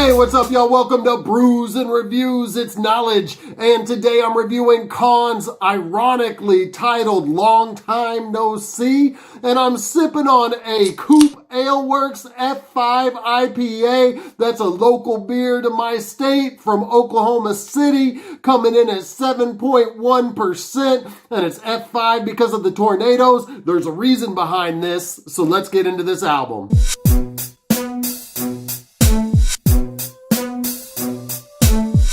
Hey, what's up, y'all? Welcome to Brews and Reviews. It's knowledge, and today I'm reviewing K.A.A.N's ironically titled Long Time No See, and I'm sipping on a KAAN Works F5 IPA. That's a local beer to my state from Oklahoma City, coming in at 7.1%, and it's F5 because of the tornadoes. There's a reason behind this, so let's get into this album.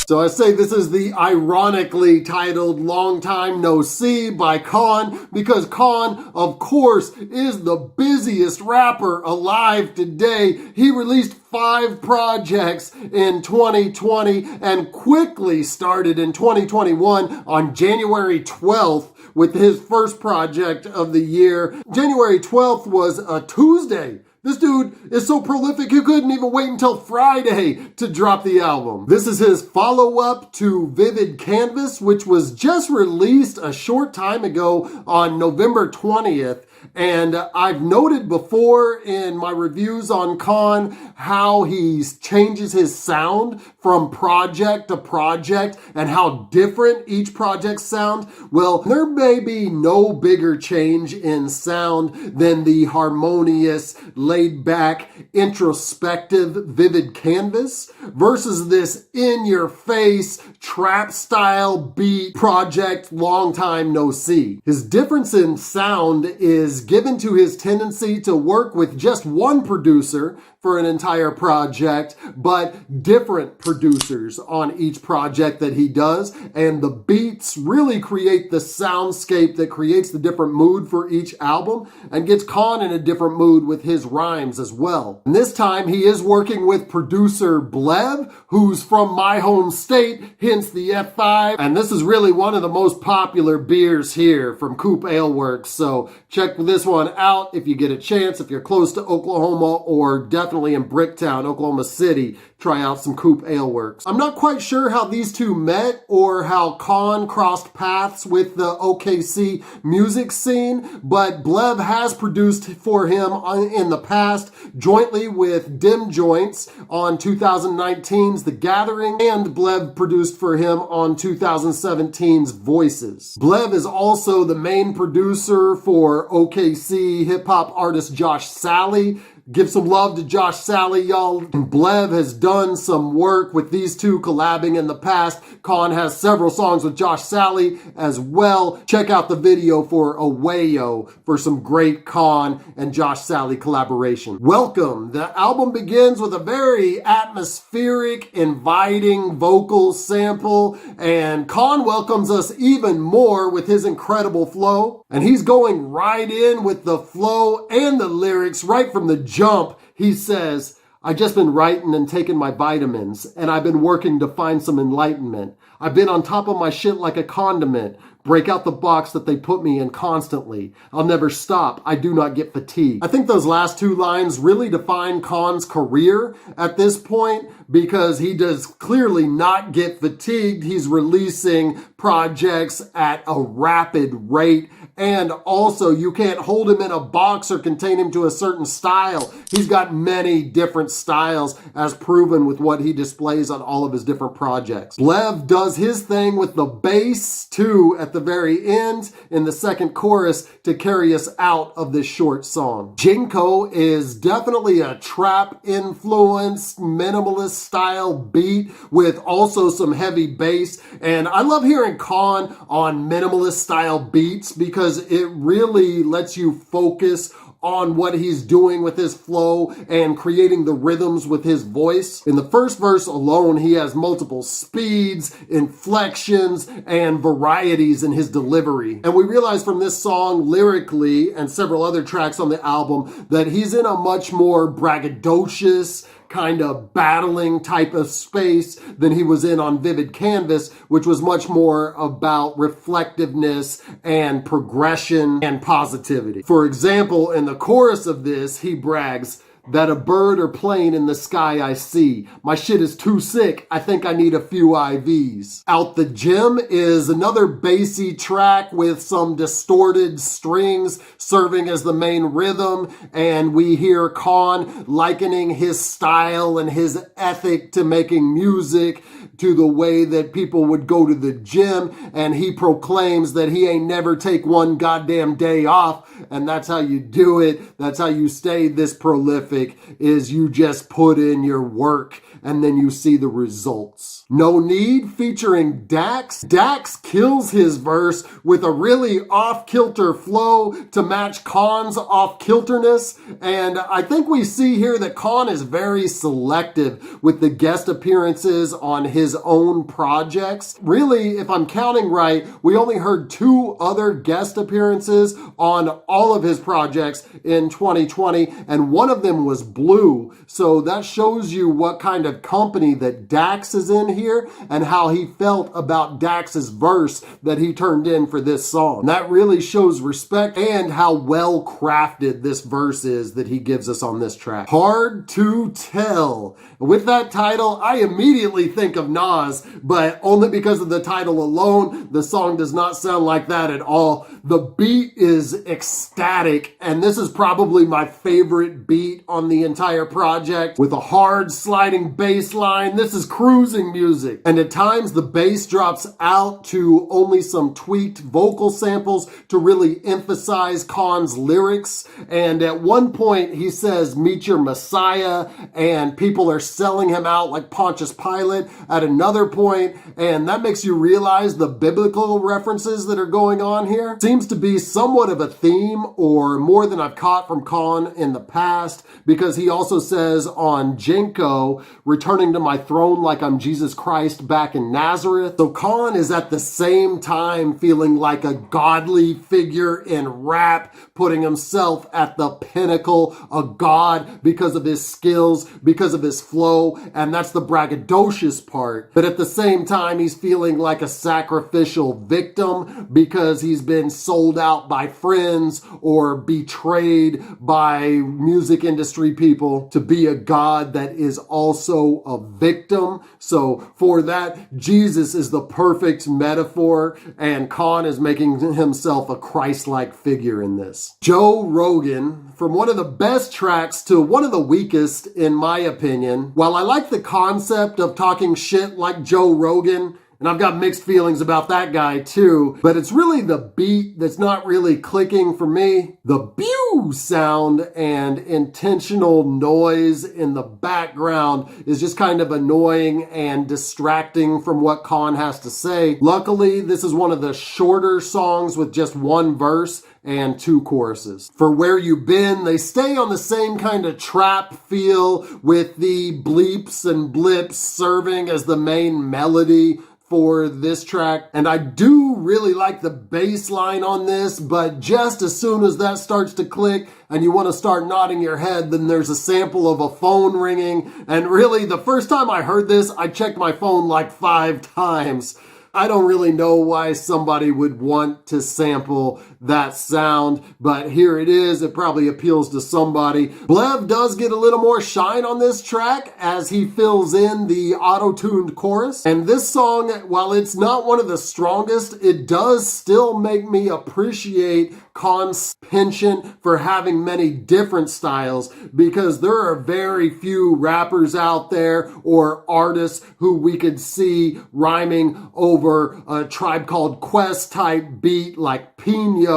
So I say this is the ironically titled Long Time No See by K.A.A.N because K.A.A.N, of course, is the busiest rapper alive today. He released 5 projects in 2020 and quickly started in 2021 on January 12th with his first project of the year. January 12th was a Tuesday. This dude is so prolific, he couldn't even wait until Friday to drop the album. This is his follow-up to Vivid Canvas, which was just released a short time ago on November 20th. And I've noted before in my reviews on K.A.A.N how he changes his sound from project to project and how different each project sounds. Well, there may be no bigger change in sound than the harmonious, laid-back, introspective Vivid Canvas versus this in-your-face, trap-style beat project Long Time No See. His difference in sound is given to his tendency to work with just one producer for an entire project, but different producers on each project that he does, and the beats really create the soundscape that creates the different mood for each album and gets K.A.A.N in a different mood with his rhymes as well. And this time he is working with producer Blev, who's from my home state, hence the F5, and this is really one of the most popular beers here from K.A.A.N Works, so check this one out if you get a chance. If you're close to Oklahoma or definitely in Bricktown, Oklahoma City, try out some K.A.A.N Works. I'm not quite sure how these two met or how K.A.A.N crossed paths with the OKC music scene, but Blev has produced for him in the past, jointly with Dem Jointz on 2019's The Gathering, and Blev produced for him on 2017's Voices. Blev is also the main producer for OKC hip-hop artist Josh Sallee. Give some love to Josh Sallee, y'all. And Blev has done some work with these two collabing in the past. K.A.A.N has several songs with Josh Sallee as well. Check out the video for AWAYO for some great K.A.A.N and Josh Sallee collaboration. Welcome. The album begins with a very atmospheric, inviting vocal sample, and K.A.A.N welcomes us even more with his incredible flow. And he's going right in with the flow and the lyrics right from the jump. He says, "I just been writing and taking my vitamins, and I've been working to find some enlightenment. I've been on top of my shit like a condiment. Break out the box that they put me in constantly. I'll never stop. I do not get fatigued." I think those last two lines really define K.A.A.N's career at this point, because he does clearly not get fatigued. He's releasing projects at a rapid rate, and also you can't hold him in a box or contain him to a certain style. He's got many different styles, as proven with what he displays on all of his different projects. Blev does his thing with the bass too at the very end in the second chorus to carry us out of this short song. Jinko is definitely a trap influenced minimalist style beat with also some heavy bass, and I love hearing K.A.A.N on minimalist style beats because it really lets you focus on what he's doing with his flow and creating the rhythms with his voice. In the first verse alone, he has multiple speeds, inflections, and varieties in his delivery. And we realize from this song lyrically and several other tracks on the album that he's in a much more braggadocious, kind of battling type of space than he was in on Vivid Canvas, which was much more about reflectiveness and progression and positivity. For example, in the chorus of this, he brags, that a bird or plane in the sky I see. My shit is too sick, I think I need a few IVs. Out the Gym is another bassy track with some distorted strings serving as the main rhythm, and we hear K.A.A.N likening his style and his ethic to making music to the way that people would go to the gym, and he proclaims that he ain't never take one goddamn day off, and that's how you do it. That's how you stay this prolific, is you just put in your work and then you see the results. No Need featuring Dax. Dax kills his verse with a really off-kilter flow to match K.A.A.N's off-kilterness, and I think we see here that K.A.A.N is very selective with the guest appearances on his own projects. Really, if I'm counting right, we only heard 2 other guest appearances on all of his projects in 2020, and one of them was Blue, so that shows you what kind of company that Dax is in here and how he felt about Dax's verse that he turned in for this song. And that really shows respect and how well crafted this verse is that he gives us on this track. Hard to Tell. With that title, I immediately think of Nas, but only because of the title alone. The song does not sound like that at all. The beat is ecstatic, and this is probably my favorite beat on the entire project, with a hard sliding bass line. This is cruising music, and at times the bass drops out to only some tweaked vocal samples to really emphasize K.A.A.N's lyrics, and at one point he says, "Meet your Messiah," and people are selling him out like Pontius Pilate at another point, and that makes you realize the biblical references that are going on here. Seems to be somewhat of a theme, or more than I've caught from K.A.A.N in the past, because he also says on Jinko, "Returning to my throne like I'm Jesus Christ back in Nazareth." So K.A.A.N is at the same time feeling like a godly figure in rap, putting himself at the pinnacle, a god because of his skills, because of his flow, and that's the braggadocious part. But at the same time, he's feeling like a sacrificial victim because he's been sold out by friends or betrayed by music industry people to be a god that is also a victim. So for that, Jesus is the perfect metaphor, and K.A.A.N is making himself a Christ-like figure in this. Joe Rogan, from one of the best tracks to one of the weakest in my opinion. While I like the concept of talking shit like Joe Rogan, and I've got mixed feelings about that guy too, but it's really the beat that's not really clicking for me. The pew sound and intentional noise in the background is just kind of annoying and distracting from what K.A.A.N has to say. Luckily, this is one of the shorter songs with just 1 verse and 2 choruses. For Where You Been, they stay on the same kind of trap feel with the bleeps and blips serving as the main melody for this track, and I do really like the bass line on this, but just as soon as that starts to click and you want to start nodding your head, then there's a sample of a phone ringing, and really the first time I heard this, I checked my phone like 5 times. I don't really know why somebody would want to sample that sound, but here it is. It probably appeals to somebody. Blev does get a little more shine on this track as he fills in the auto-tuned chorus. And this song, while it's not one of the strongest, it does still make me appreciate K.A.A.N's penchant for having many different styles, because there are very few rappers out there or artists who we could see rhyming over a Tribe Called Quest type beat like Pino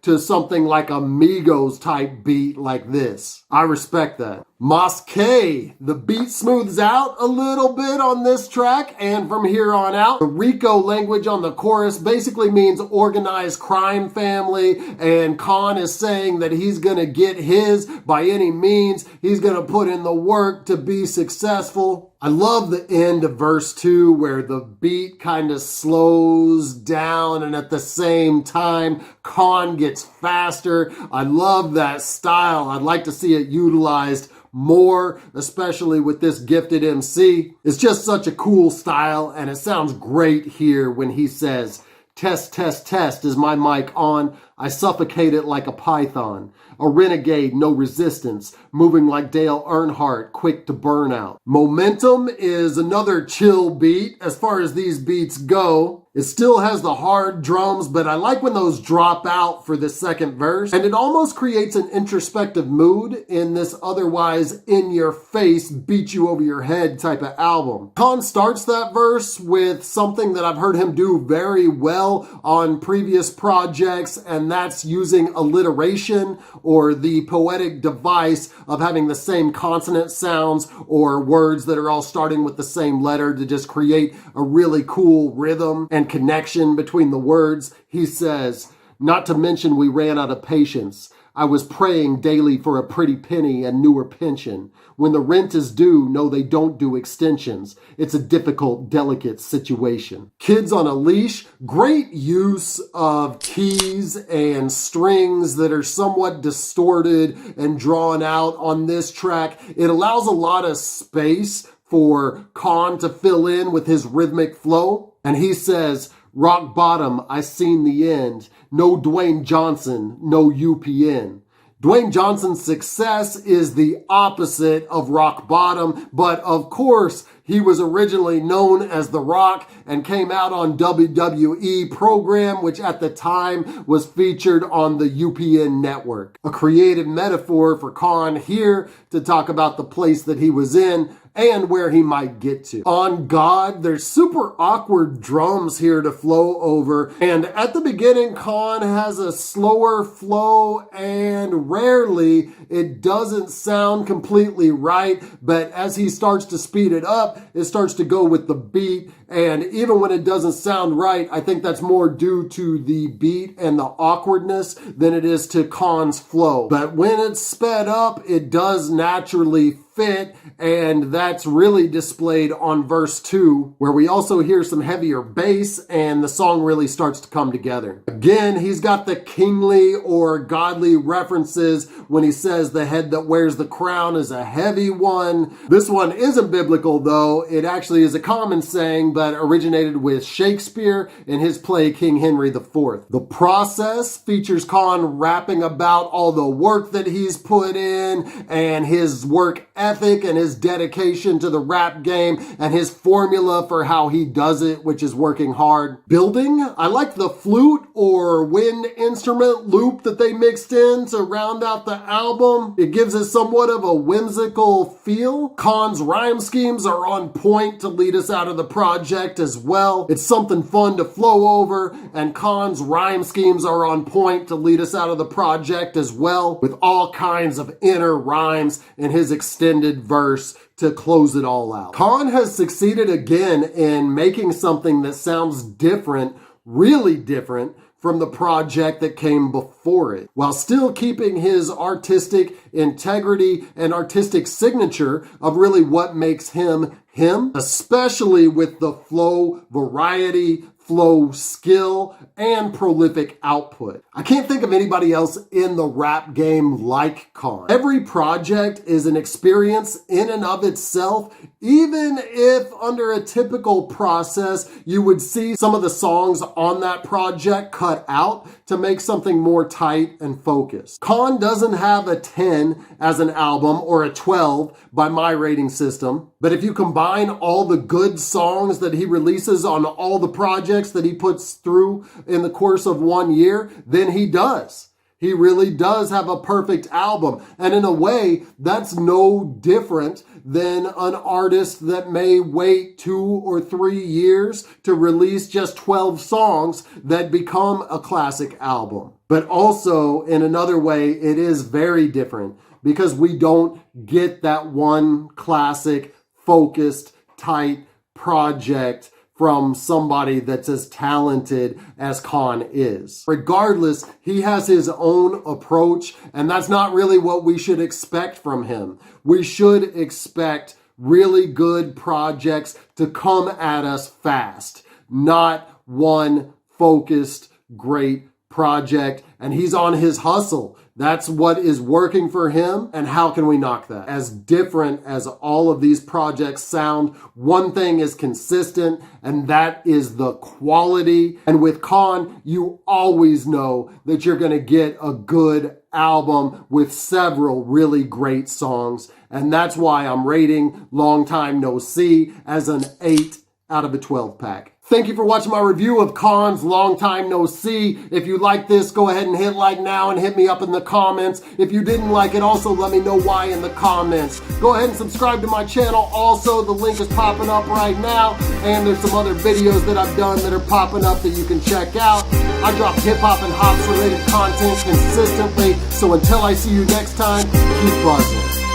to something like a Migos type beat like this. I respect that. Mos K, the beat smooths out a little bit on this track, and from here on out, the Rico language on the chorus basically means organized crime family, and K.A.A.N is saying that he's gonna get his by any means. He's gonna put in the work to be successful. I love the end of verse 2 where the beat kind of slows down and at the same time K.A.A.N gets faster. I love that style. I'd like to see it utilized more, especially with this gifted MC. It's just such a cool style, and it sounds great here when he says, Test, test, test. Is my mic on? I suffocate it like a python. A renegade, no resistance. Moving like Dale Earnhardt, quick to burn out. Momentum is another chill beat as far as these beats go. It still has the hard drums, but I like when those drop out for the second verse. And it almost creates an introspective mood in this otherwise in-your-face, beat you over your head type of album. K.A.A.N starts that verse with something that I've heard him do very well on previous projects, and that's using alliteration or the poetic device of having the same consonant sounds or words that are all starting with the same letter to just create a really cool rhythm and connection between the words. He says, not to mention we ran out of patience. I was praying daily for a pretty penny and newer pension. When the rent is due, no, they don't do extensions. It's a difficult, delicate situation. Kids on a Leash, great use of keys and strings that are somewhat distorted and drawn out on this track. It allows a lot of space for K.A.A.N to fill in with his rhythmic flow. And he says, rock bottom, I seen the end. No Dwayne Johnson, no UPN. Dwayne Johnson's success is the opposite of rock bottom, but of course, he was originally known as The Rock and came out on WWE program, which at the time was featured on the UPN network. A creative metaphor for K.A.A.N here to talk about the place that he was in and where he might get to. On God, there's super awkward drums here to flow over. And at the beginning, K.A.A.N has a slower flow and rarely it doesn't sound completely right. But as he starts to speed it up, it starts to go with the beat. And even when it doesn't sound right, I think that's more due to the beat and the awkwardness than it is to K.A.A.N's flow. But when it's sped up, it does naturally fit, and that's really displayed on verse 2, where we also hear some heavier bass and the song really starts to come together. Again, he's got the kingly or godly references when he says the head that wears the crown is a heavy one. This one isn't biblical though. It actually is a common saying, but originated with Shakespeare in his play King Henry IV. The process features K.A.A.N rapping about all the work that he's put in and his work ethic and his dedication to the rap game and his formula for how he does it, which is working hard. Building, I like the flute or wind instrument loop that they mixed in to round out the album. It gives it somewhat of a whimsical feel. K.A.A.N's rhyme schemes are on point to lead us out of the project as well. It's something fun to flow over, and K.A.A.N's rhyme schemes are on point to lead us out of the project as well, with all kinds of inner rhymes in his extended verse to close it all out. K.A.A.N has succeeded again in making something that sounds different, really different, from the project that came before it, while still keeping his artistic integrity and artistic signature of really what makes him him, especially with the flow variety, flow skill, and prolific output. I can't think of anybody else in the rap game like K.A.A.N. Every project is an experience in and of itself, even if under a typical process, you would see some of the songs on that project cut out to make something more tight and focused. K.A.A.N doesn't have a 10 as an album or a 12 by my rating system, but if you combine all the good songs that he releases on all the projects that he puts through in the course of 1 year, then he does. He really does have a perfect album. And in a way, that's no different than an artist that may wait 2 or 3 years to release just 12 songs that become a classic album. But also, in another way, it is very different because we don't get that one classic, focused, tight project from somebody that's as talented as K.A.A.N is. Regardless, he has his own approach, and that's not really what we should expect from him. We should expect really good projects to come at us fast, not one focused, great project. And he's on his hustle That's what is working for him, and how can we knock that? As different as all of these projects sound, one thing is consistent, and that is the quality. And with K.A.A.N, you always know that you're gonna get a good album with several really great songs. And that's why I'm rating Long Time No See as an 8 out of a 12 pack. Thank you for watching my review of K.A.A.N's Long Time No See. If you like this, go ahead and hit like now and hit me up in the comments. If you didn't like it, also let me know why in the comments. Go ahead and subscribe to my channel. Also, the link is popping up right now. And there's some other videos that I've done that are popping up that you can check out. I drop hip-hop and hops related content consistently. So until I see you next time, keep buzzing.